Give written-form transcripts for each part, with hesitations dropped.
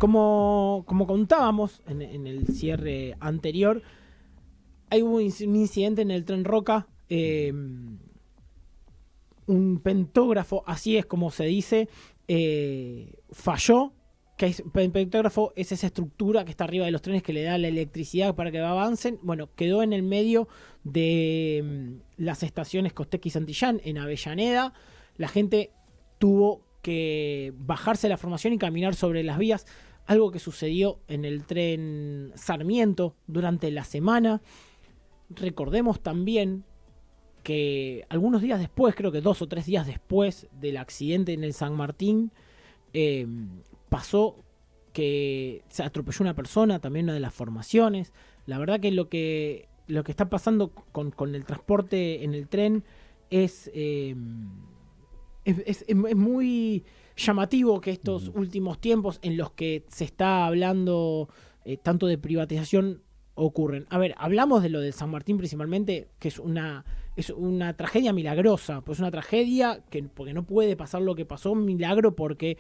Como contábamos en el cierre anterior, hubo un incidente en el tren Roca. Un pentógrafo, así es como se dice, falló. El pentógrafo es esa estructura que está arriba de los trenes que le da la electricidad para que avancen. Bueno, quedó en el medio de las estaciones Costequi y Santillán, en Avellaneda. La gente tuvo que bajarse de la formación y caminar sobre las vías. Algo que sucedió en el tren Sarmiento durante la semana. Recordemos también que algunos días después, creo que 2 o 3 días después del accidente en el San Martín, pasó que se atropelló una persona, también una de las formaciones. La verdad que lo que está pasando con el transporte en el tren es muy llamativo, que estos últimos tiempos en los que se está hablando tanto de privatización ocurren. A ver, hablamos de lo del San Martín principalmente, que es una tragedia milagrosa, pues una tragedia porque no puede pasar lo que pasó, un milagro porque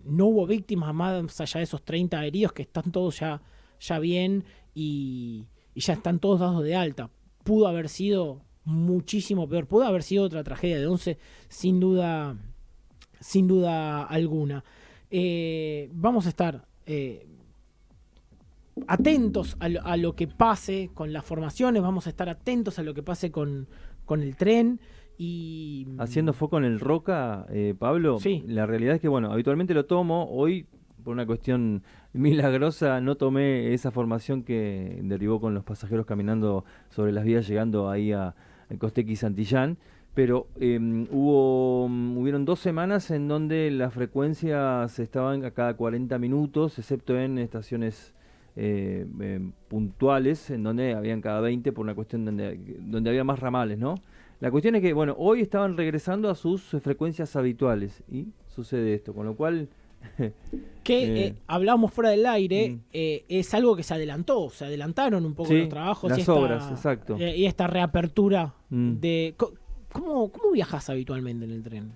no hubo víctimas más allá de esos 30 heridos que están todos ya bien y ya están todos dados de alta. Pudo haber sido muchísimo peor, pudo haber sido otra tragedia de 11 sin duda alguna. Vamos a estar atentos a lo que pase con las formaciones, vamos a estar atentos a lo que pase con el tren. Y haciendo foco en el Roca, Pablo, sí. La realidad es que, bueno, habitualmente lo tomo. Hoy, por una cuestión milagrosa, no tomé esa formación que derivó con los pasajeros caminando sobre las vías, llegando ahí a Costequi y Santillán. Pero hubieron 2 semanas en donde las frecuencias estaban a cada 40 minutos, excepto en estaciones puntuales, en donde habían cada 20 por una cuestión donde había más ramales, ¿no? La cuestión es que, bueno, hoy estaban regresando a sus frecuencias habituales y sucede esto, con lo cual... hablábamos fuera del aire, es algo que se adelantaron un poco los trabajos. Las obras, exacto. Y esta reapertura de... ¿Cómo viajas habitualmente en el tren?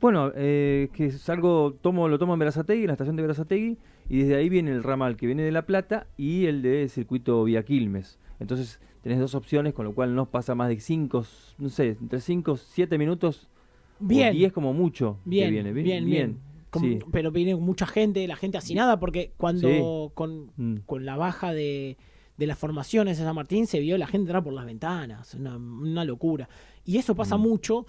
Bueno, que lo tomo en Berazategui, en la estación de Berazategui, y desde ahí viene el ramal que viene de La Plata y el de circuito vía Quilmes. Entonces tenés 2 opciones, con lo cual no pasa más de 5, no sé, entre 5 7 minutos, bien, o 10 como mucho. Bien, que viene. bien. Sí. Pero viene mucha gente, la gente hacinada, porque cuando con la baja de las formaciones de San Martín se vio la gente entrar por las ventanas, una locura. Y eso pasa mucho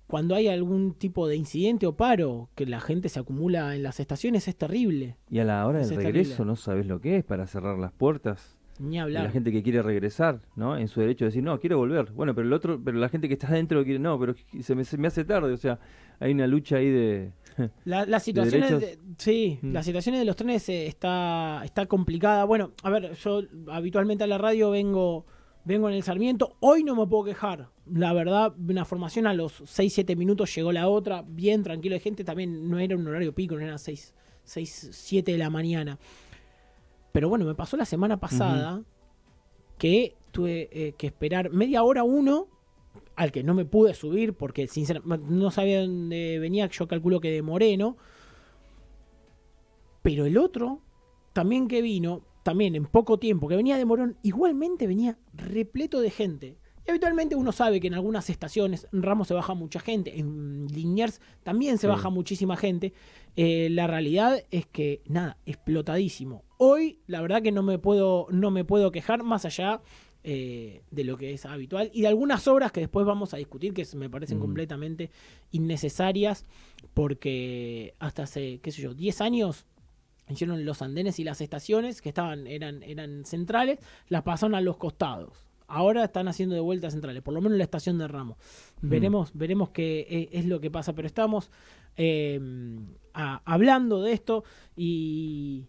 cuando hay algún tipo de incidente o paro, que la gente se acumula en las estaciones, es terrible. Y a la hora del regreso terrible. No sabes lo que es para cerrar las puertas. Ni hablar. La gente que quiere regresar, ¿no? En su derecho de decir, no, quiero volver. Bueno, pero la gente que está adentro quiere, no, pero se me hace tarde. O sea, hay una lucha ahí de... Las situaciones de las situaciones de los trenes está complicada. Bueno, a ver, yo habitualmente a la radio vengo en el Sarmiento. Hoy no me puedo quejar. La verdad, una formación a los 6-7 minutos llegó la otra, bien tranquilo de gente. También no era un horario pico, no era 6-7 de la mañana. Pero bueno, me pasó la semana pasada que tuve que esperar media hora al que no me pude subir porque sinceramente no sabía dónde venía, yo calculo que de Moreno. Pero el otro, también que vino, también en poco tiempo, que venía de Morón, igualmente venía repleto de gente. Y habitualmente uno sabe que en algunas estaciones, en Ramos se baja mucha gente, en Liniers también se baja muchísima gente. La realidad es que, explotadísimo. Hoy, la verdad que no me puedo quejar más allá de lo que es habitual y de algunas obras que después vamos a discutir que me parecen completamente innecesarias, porque hasta hace, 10 años hicieron los andenes y las estaciones que eran centrales, las pasaron a los costados. Ahora están haciendo de vuelta centrales, por lo menos la estación de Ramos. Veremos qué es lo que pasa, pero estamos hablando de esto y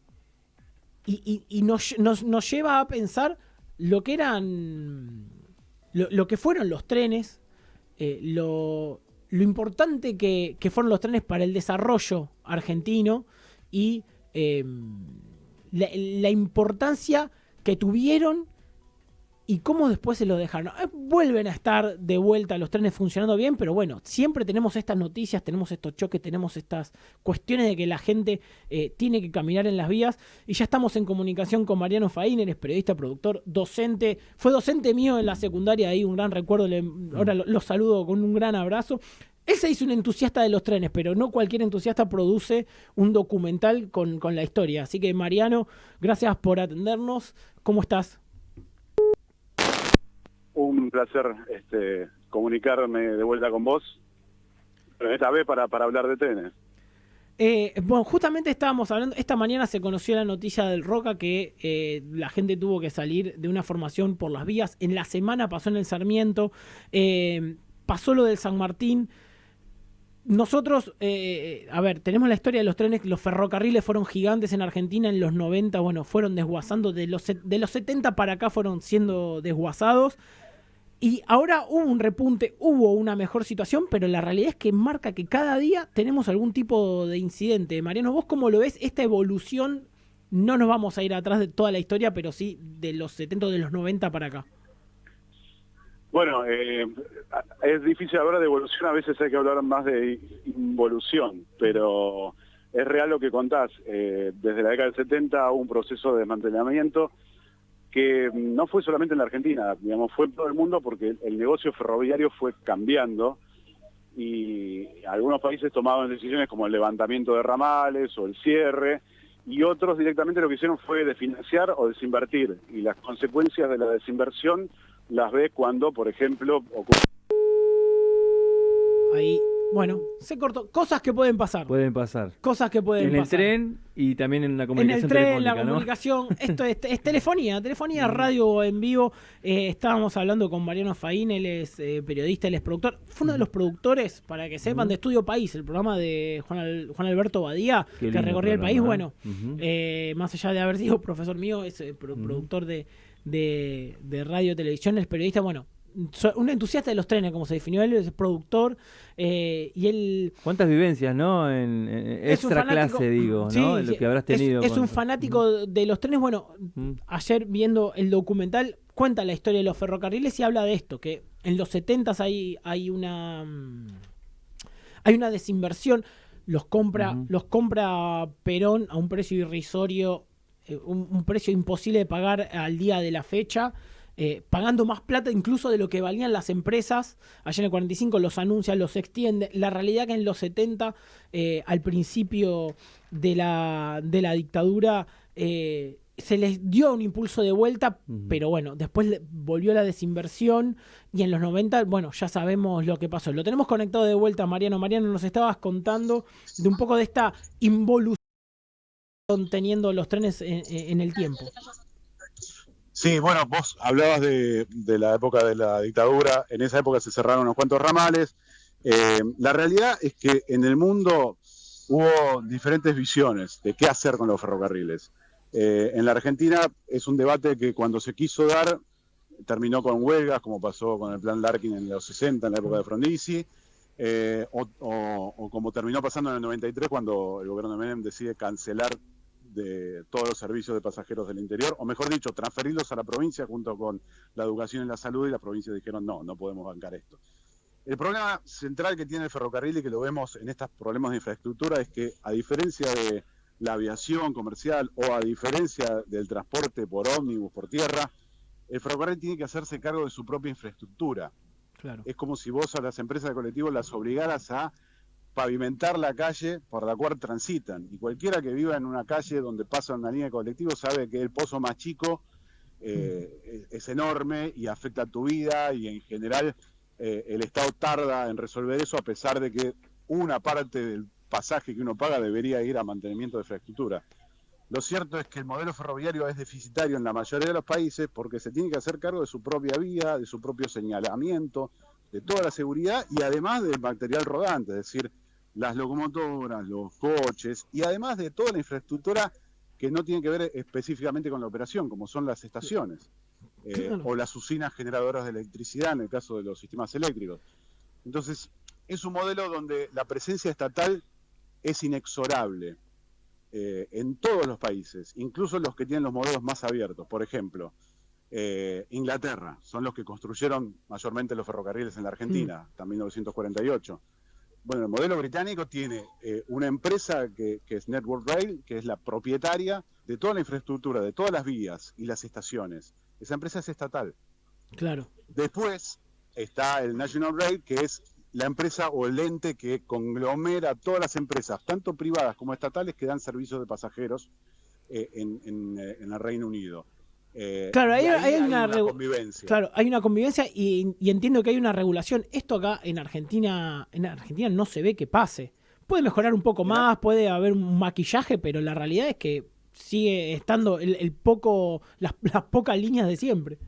nos lleva a pensar lo que eran, lo que fueron los trenes, lo importante que fueron los trenes para el desarrollo argentino y la importancia que tuvieron y cómo después se lo dejaron. Vuelven a estar de vuelta los trenes funcionando bien, pero bueno, siempre tenemos estas noticias, tenemos estos choques, tenemos estas cuestiones de que la gente tiene que caminar en las vías, y ya estamos en comunicación con Mariano Faín, es periodista, productor, docente, fue docente mío en la secundaria, ahí un gran recuerdo, ahora lo saludo con un gran abrazo. Él se hizo un entusiasta de los trenes, pero no cualquier entusiasta produce un documental con la historia. Así que, Mariano, gracias por atendernos. ¿Cómo estás? Un placer comunicarme de vuelta con vos, pero esta vez para hablar de trenes. Bueno, justamente estábamos hablando, esta mañana se conoció la noticia del Roca que la gente tuvo que salir de una formación por las vías. En la semana pasó en el Sarmiento, pasó lo del San Martín. Nosotros, tenemos la historia de los trenes, los ferrocarriles fueron gigantes en Argentina en los 90, bueno, fueron desguazando, de los 70 para acá fueron siendo desguazados, y ahora hubo un repunte, hubo una mejor situación, pero la realidad es que marca que cada día tenemos algún tipo de incidente. Mariano, ¿vos cómo lo ves esta evolución? No nos vamos a ir atrás de toda la historia, pero sí de los 70 o de los 90 para acá. Bueno, es difícil hablar de evolución, a veces hay que hablar más de involución, pero es real lo que contás. Desde la década del 70 hubo un proceso de desmantelamiento que no fue solamente en la Argentina, digamos, fue en todo el mundo, porque el negocio ferroviario fue cambiando y algunos países tomaban decisiones como el levantamiento de ramales o el cierre, y otros directamente lo que hicieron fue desfinanciar o desinvertir, y las consecuencias de la desinversión las ves cuando, por ejemplo, ocurre... Ahí, bueno, se cortó. Cosas que pueden pasar. Pueden pasar. Cosas que pueden pasar. En el tren y también en la comunicación telefónica. En el tren, telefónica, la ¿no? comunicación. Esto es telefonía, radio en vivo. Estábamos hablando con Mariano Faín, él es periodista, él es productor. Fue uno de los productores, para que sepan, de Estudio País, el programa de Juan Alberto Badía, que recorría el país. Bueno, más allá de haber sido profesor mío, es productor de radio, televisión, es periodista, bueno, un entusiasta de los trenes, como se definió él, es productor, y él... ¿Cuántas vivencias, no? En extra clase, digo, ¿no? Sí, lo que habrás tenido. Es un fanático de los trenes. Bueno, ayer viendo el documental, cuenta la historia de los ferrocarriles y habla de esto, que en los 70s hay una desinversión, los compra Perón a un precio irrisorio, un precio imposible de pagar al día de la fecha, pagando más plata incluso de lo que valían las empresas. Allá en el 45 los anuncia, los extiende. La realidad que en los 70, al principio de la dictadura, se les dio un impulso de vuelta, pero bueno, después volvió la desinversión, y en los 90, bueno, ya sabemos lo que pasó. Lo tenemos conectado de vuelta, Mariano. Mariano, nos estabas contando de un poco de esta involución teniendo los trenes en el tiempo. Sí, bueno, vos hablabas de la época de la dictadura. En esa época se cerraron unos cuantos ramales. La realidad es que en el mundo hubo diferentes visiones de qué hacer con los ferrocarriles. En la Argentina es un debate que cuando se quiso dar terminó con huelgas, como pasó con el plan Larkin en los 60, en la época de Frondizi, o como terminó pasando en el 93, cuando el gobierno de Menem decide cancelar de todos los servicios de pasajeros del interior, o mejor dicho, transferirlos a la provincia junto con la educación y la salud, y las provincias dijeron no podemos bancar esto. El problema central que tiene el ferrocarril, y que lo vemos en estos problemas de infraestructura, es que a diferencia de la aviación comercial o a diferencia del transporte por ómnibus, por tierra, el ferrocarril tiene que hacerse cargo de su propia infraestructura. Claro. Es como si vos a las empresas de colectivos las obligaras a pavimentar la calle por la cual transitan, y cualquiera que viva en una calle donde pasa una línea de colectivo sabe que el pozo más chico es enorme y afecta a tu vida, y en general el Estado tarda en resolver eso, a pesar de que una parte del pasaje que uno paga debería ir a mantenimiento de infraestructura. Lo cierto es que el modelo ferroviario es deficitario en la mayoría de los países porque se tiene que hacer cargo de su propia vía, de su propio señalamiento, de toda la seguridad, y además del material rodante, es decir, las locomotoras, los coches, y además de toda la infraestructura que no tiene que ver específicamente con la operación, como son las estaciones, o las usinas generadoras de electricidad en el caso de los sistemas eléctricos. Entonces, es un modelo donde la presencia estatal es inexorable en todos los países, incluso los que tienen los modelos más abiertos. Por ejemplo, Inglaterra, son los que construyeron mayormente los ferrocarriles en la Argentina, hasta 1948. Bueno, el modelo británico tiene una empresa que es Network Rail, que es la propietaria de toda la infraestructura, de todas las vías y las estaciones. Esa empresa es estatal. Claro. Después está el National Rail, que es la empresa o el ente que conglomera todas las empresas, tanto privadas como estatales, que dan servicios de pasajeros en el Reino Unido. Claro, Y hay hay una una convivencia. Claro, hay una convivencia y entiendo que hay una regulación. Esto acá en Argentina no se ve que pase. Puede mejorar un poco más, puede haber un maquillaje, pero la realidad es que sigue estando las pocas líneas de siempre.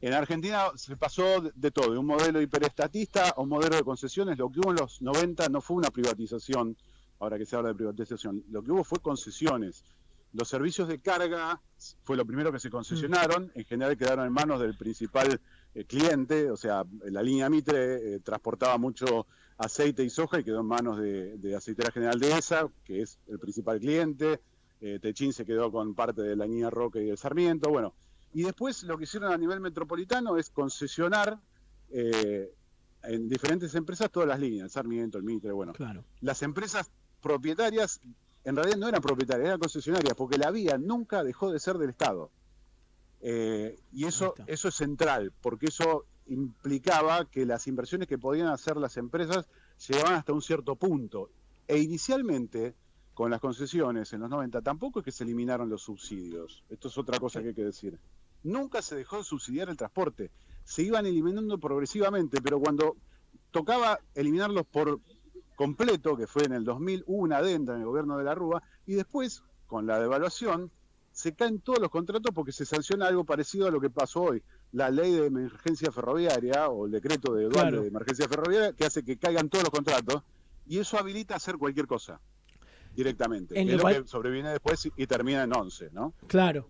En Argentina se pasó de todo, de un modelo hiperestatista a un modelo de concesiones. Lo que hubo en los 90 no fue una privatización, ahora que se habla de privatización, lo que hubo fue concesiones. Los servicios de carga fue lo primero que se concesionaron, en general quedaron en manos del principal cliente, o sea, la línea Mitre transportaba mucho aceite y soja y quedó en manos de Aceitera General Dehesa, que es el principal cliente. Techín se quedó con parte de la línea Roque y el Sarmiento, bueno. Y después lo que hicieron a nivel metropolitano es concesionar en diferentes empresas todas las líneas, el Sarmiento, el Mitre, bueno. Claro. Las empresas propietarias en realidad no eran propietarias, eran concesionarias, porque la vía nunca dejó de ser del Estado. Y eso es central, porque eso implicaba que las inversiones que podían hacer las empresas llegaban hasta un cierto punto. E inicialmente, con las concesiones en los 90, tampoco es que se eliminaron los subsidios. Esto es otra cosa que hay que decir. Nunca se dejó de subsidiar el transporte. Se iban eliminando progresivamente, pero cuando tocaba eliminarlos por completo, que fue en el 2000, hubo una adenda en el gobierno de la Rúa, y después, con la devaluación, se caen todos los contratos porque se sanciona algo parecido a lo que pasó hoy. La ley de emergencia ferroviaria, o el decreto de Dualde de emergencia ferroviaria, que hace que caigan todos los contratos, y eso habilita a hacer cualquier cosa directamente. Es lo que sobreviene después y termina en 11, ¿no? Claro.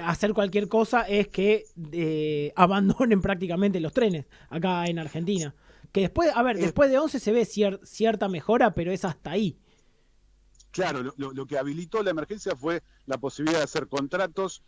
Hacer cualquier cosa es que abandonen prácticamente los trenes acá en Argentina. Que después, después de 11 se ve cierta mejora, pero es hasta ahí. Claro, lo que habilitó la emergencia fue la posibilidad de hacer contratos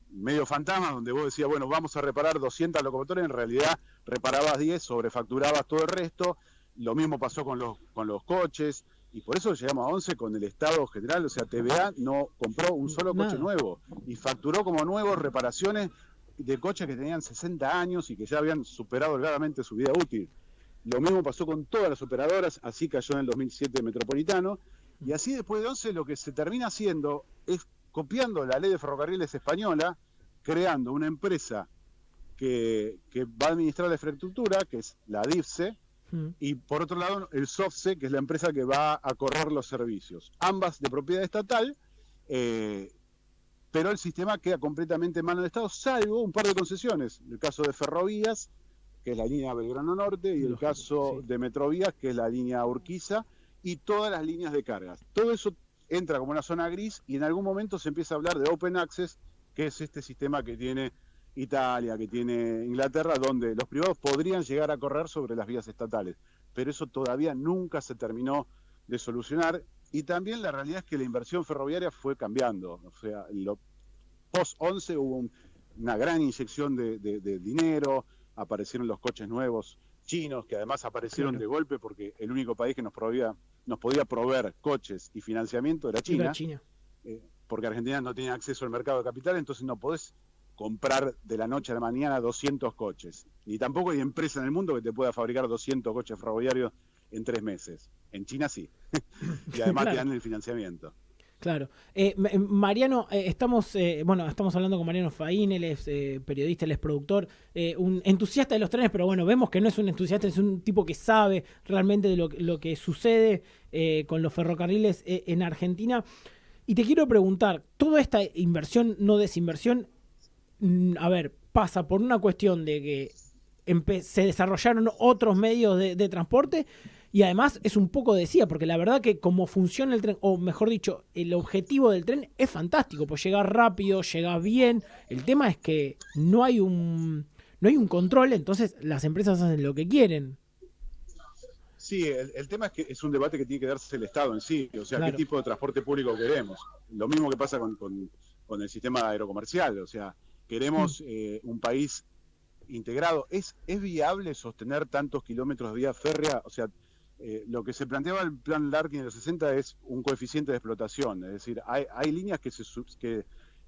medio fantasmas, donde vos decías, bueno, vamos a reparar 200 locomotoras, en realidad reparabas 10, sobrefacturabas todo el resto. Lo mismo pasó con los coches, y por eso llegamos a 11 con el Estado general, o sea, TVA no compró un solo coche nuevo, y facturó como nuevos reparaciones de coches que tenían 60 años y que ya habían superado holgadamente su vida útil. Lo mismo pasó con todas las operadoras, así cayó en el 2007 Metropolitano, y así después de 11 lo que se termina haciendo es copiando la ley de ferrocarriles española, creando una empresa que va a administrar la infraestructura, que es la DIFSE, y por otro lado el SOFSE, que es la empresa que va a correr los servicios. Ambas de propiedad estatal, pero el sistema queda completamente en manos del Estado, salvo un par de concesiones. El caso de Ferrovías, que es la línea Belgrano Norte, y el caso de Metrovías, que es la línea Urquiza, y todas las líneas de cargas. Todo eso entra como una zona gris y en algún momento se empieza a hablar de Open Access, que es este sistema que tiene Italia, que tiene Inglaterra, donde los privados podrían llegar a correr sobre las vías estatales. Pero eso todavía nunca se terminó de solucionar. Y también la realidad es que la inversión ferroviaria fue cambiando. O sea, post-11 hubo una gran inyección de dinero, aparecieron los coches nuevos chinos, que además aparecieron de golpe porque el único país que nos podía proveer coches y financiamiento era China. Porque Argentina no tenía acceso al mercado de capital, entonces no podés comprar de la noche a la mañana 200 coches. Ni tampoco hay empresa en el mundo que te pueda fabricar 200 coches ferroviarios en 3 meses. En China sí. Y además te dan el financiamiento. Claro. Mariano, estamos hablando con Mariano Faín, él es periodista, él es productor, un entusiasta de los trenes, pero bueno, vemos que no es un entusiasta, es un tipo que sabe realmente de lo que sucede con los ferrocarriles en Argentina. Y te quiero preguntar, ¿toda esta inversión, no desinversión, pasa por una cuestión de que se desarrollaron otros medios de transporte? Y además es un poco decía, porque la verdad que como funciona el tren, o mejor dicho, el objetivo del tren es fantástico, pues llegar rápido, llegar bien. El tema es que no hay un control, entonces las empresas hacen lo que quieren. Sí, el tema es que es un debate que tiene que darse el Estado en sí, o sea, qué tipo de transporte público queremos. Lo mismo que pasa con el sistema aerocomercial. O sea, queremos un país integrado. ¿Es viable sostener tantos kilómetros de vía férrea? O sea, lo que se planteaba el plan Larkin en los 60 es un coeficiente de explotación. Es decir, hay líneas que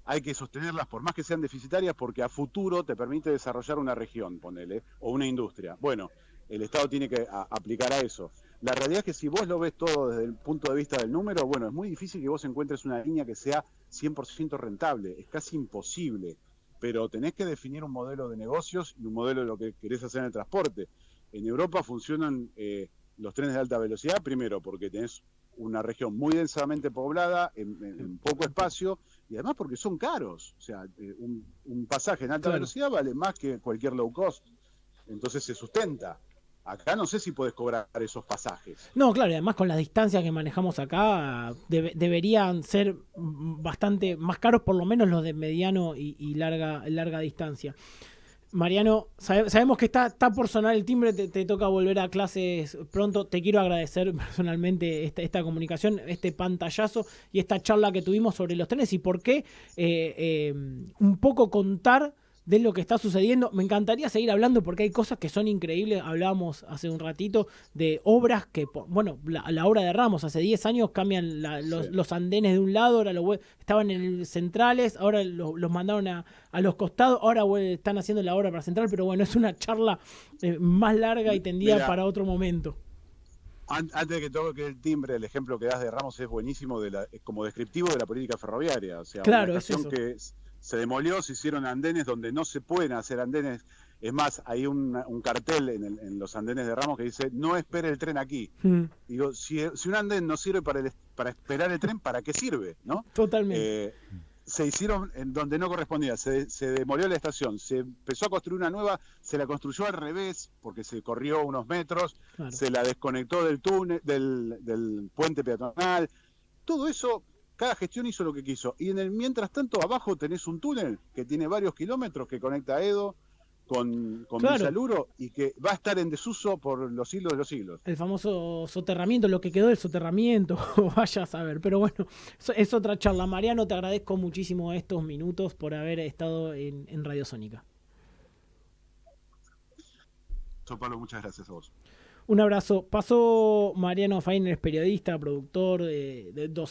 hay que sostenerlas por más que sean deficitarias porque a futuro te permite desarrollar una región, ponele, o una industria. Bueno, el Estado tiene que aplicar a eso. La realidad es que si vos lo ves todo desde el punto de vista del número, bueno, es muy difícil que vos encuentres una línea que sea 100% rentable. Es casi imposible. Pero tenés que definir un modelo de negocios y un modelo de lo que querés hacer en el transporte. En Europa funcionan los trenes de alta velocidad, primero porque tenés una región muy densamente poblada, en poco espacio, y además porque son caros. O sea, un pasaje en alta velocidad vale más que cualquier low cost. Entonces se sustenta. Acá no sé si podés cobrar esos pasajes. No, claro, y además con las distancias que manejamos acá, deberían ser bastante más caros, por lo menos los de mediano y larga distancia. Mariano, sabemos que está por sonar el timbre, te toca volver a clases pronto. Te quiero agradecer personalmente esta comunicación, este pantallazo y esta charla que tuvimos sobre los trenes y por qué un poco contar de lo que está sucediendo. Me encantaría seguir hablando porque hay cosas que son increíbles. Hablábamos hace un ratito de obras que, bueno, la obra de Ramos, hace 10 años cambian los andenes de un lado, ahora estaban en centrales, ahora los mandaron a los costados, ahora están haciendo la obra para central, pero bueno, es una charla más larga y tendida para otro momento. Antes de que toque el timbre, el ejemplo que das de Ramos es buenísimo como descriptivo de la política ferroviaria. O sea, claro, una estación que se demolió, se hicieron andenes donde no se pueden hacer andenes. Es más, hay un cartel en los andenes de Ramos que dice, no espere el tren aquí. Digo, si un andén no sirve para esperar el tren, ¿para qué sirve? ¿No? Totalmente. Se hicieron en donde no correspondía, se demolió la estación, se empezó a construir una nueva, se la construyó al revés, porque se corrió unos metros, se la desconectó del túnel, del puente peatonal, todo eso, cada gestión hizo lo que quiso. Y mientras tanto, abajo tenés un túnel que tiene varios kilómetros que conecta a Edo con Villaluro y que va a estar en desuso por los siglos de los siglos. El famoso soterramiento, lo que quedó del soterramiento, vaya a saber. Pero bueno, es otra charla. Mariano, te agradezco muchísimo estos minutos por haber estado en Radio Sónica. Pablo, muchas gracias a vos. Un abrazo. Pasó Mariano Fainer, periodista, productor, docente.